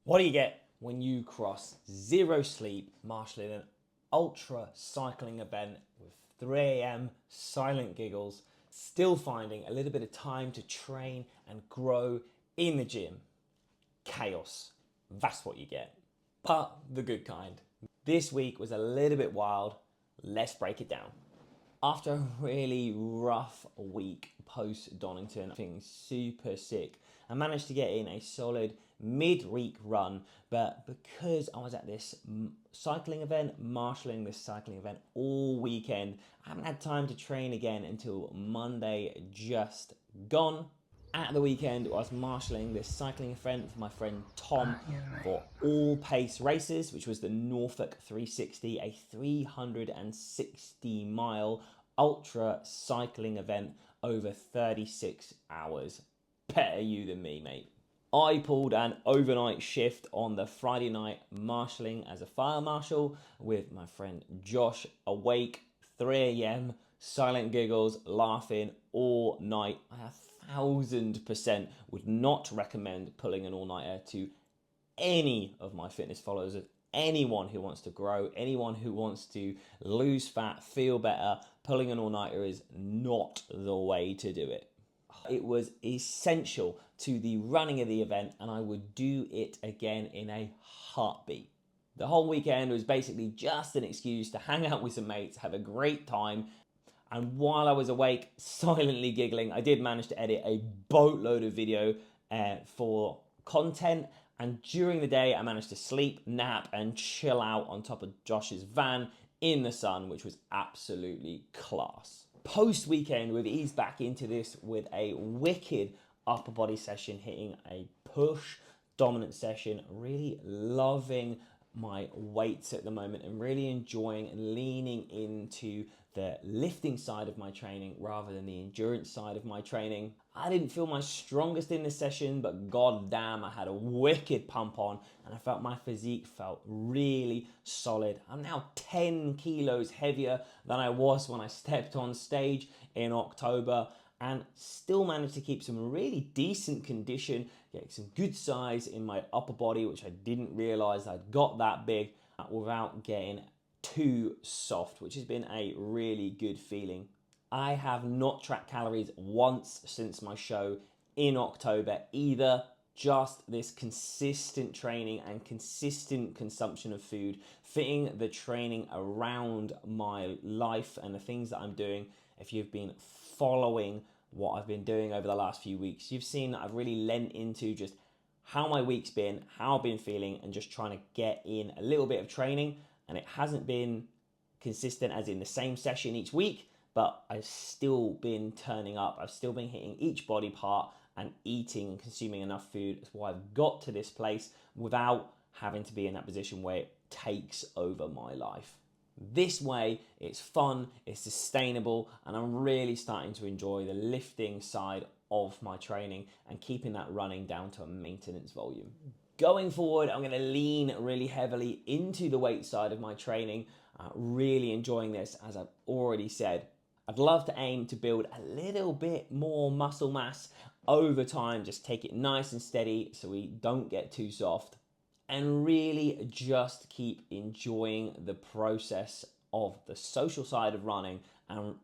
What do you get when you cross zero sleep, marshalling an ultra cycling event with 3 a.m. silent giggles, still finding a little bit of time to train and grow in the gym? Chaos. That's what you get. But the good kind. This week was a little bit wild. Let's break it down. After a really rough week post-Donington, feeling super sick, I managed to get in a solid midweek run, but because I was at this cycling event, marshalling this cycling event all weekend, I haven't had time to train again until Monday just gone. At the weekend, I was marshalling this cycling event for my friend Tom for all pace races, which was the Norfolk 360, a 360 mile ultra cycling event over 36 hours. Better you than me, mate. I pulled an overnight shift on the Friday night marshalling as a fire marshal with my friend Josh, awake 3 a.m, silent giggles, laughing all night. I 1000% would not recommend pulling an all-nighter to any of my fitness followers, anyone who wants to grow, anyone who wants to lose fat, feel better. Pulling an all-nighter is not the way to do it. It was essential to the running of the event, and I would do it again in a heartbeat. The whole weekend was basically just an excuse to hang out with some mates, have a great time. And while I was awake, silently giggling, I did manage to edit a boatload of video for content. And during the day, I managed to sleep, nap, and chill out on top of Josh's van in the sun, which was absolutely class. Post-weekend, we've eased back into this with a wicked upper body session, hitting a push dominant session, really loving my weights at the moment and really enjoying and leaning into the lifting side of my training rather than the endurance side of my training. I didn't feel my strongest in this session, but god damn, I had a wicked pump on and I felt my physique felt really solid. I'm now 10 kilos heavier than I was when I stepped on stage in October, and still managed to keep some really decent condition, get some good size in my upper body, which I didn't realize I'd got that big, without getting too soft, which has been a really good feeling. I have not tracked calories once since my show in October either. Just this consistent training and consistent consumption of food, fitting the training around my life and the things that I'm doing. If you've been following what I've been doing over the last few weeks, you've seen that I've really lent into just how my week's been, how I've been feeling, and just trying to get in a little bit of training. And it hasn't been consistent as in the same session each week, but I've still been turning up. I've still been hitting each body part and eating and consuming enough food. That's why I've got to this place without having to be in that position where it takes over my life. This way, it's fun, it's sustainable, and I'm really starting to enjoy the lifting side of my training and keeping that running down to a maintenance volume. Going forward, I'm going to lean really heavily into the weight side of my training, really enjoying this, as I've already said. I'd love to aim to build a little bit more muscle mass over time, just take it nice and steady so we don't get too soft, and really just keep enjoying the process of the social side of running and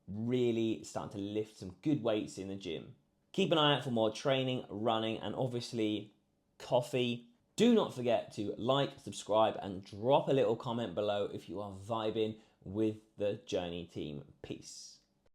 really starting to lift some good weights in the gym. Keep an eye out for more training, running, and obviously coffee. Do not forget to like, subscribe, and drop a little comment below if you are vibing with the Journey team. Peace.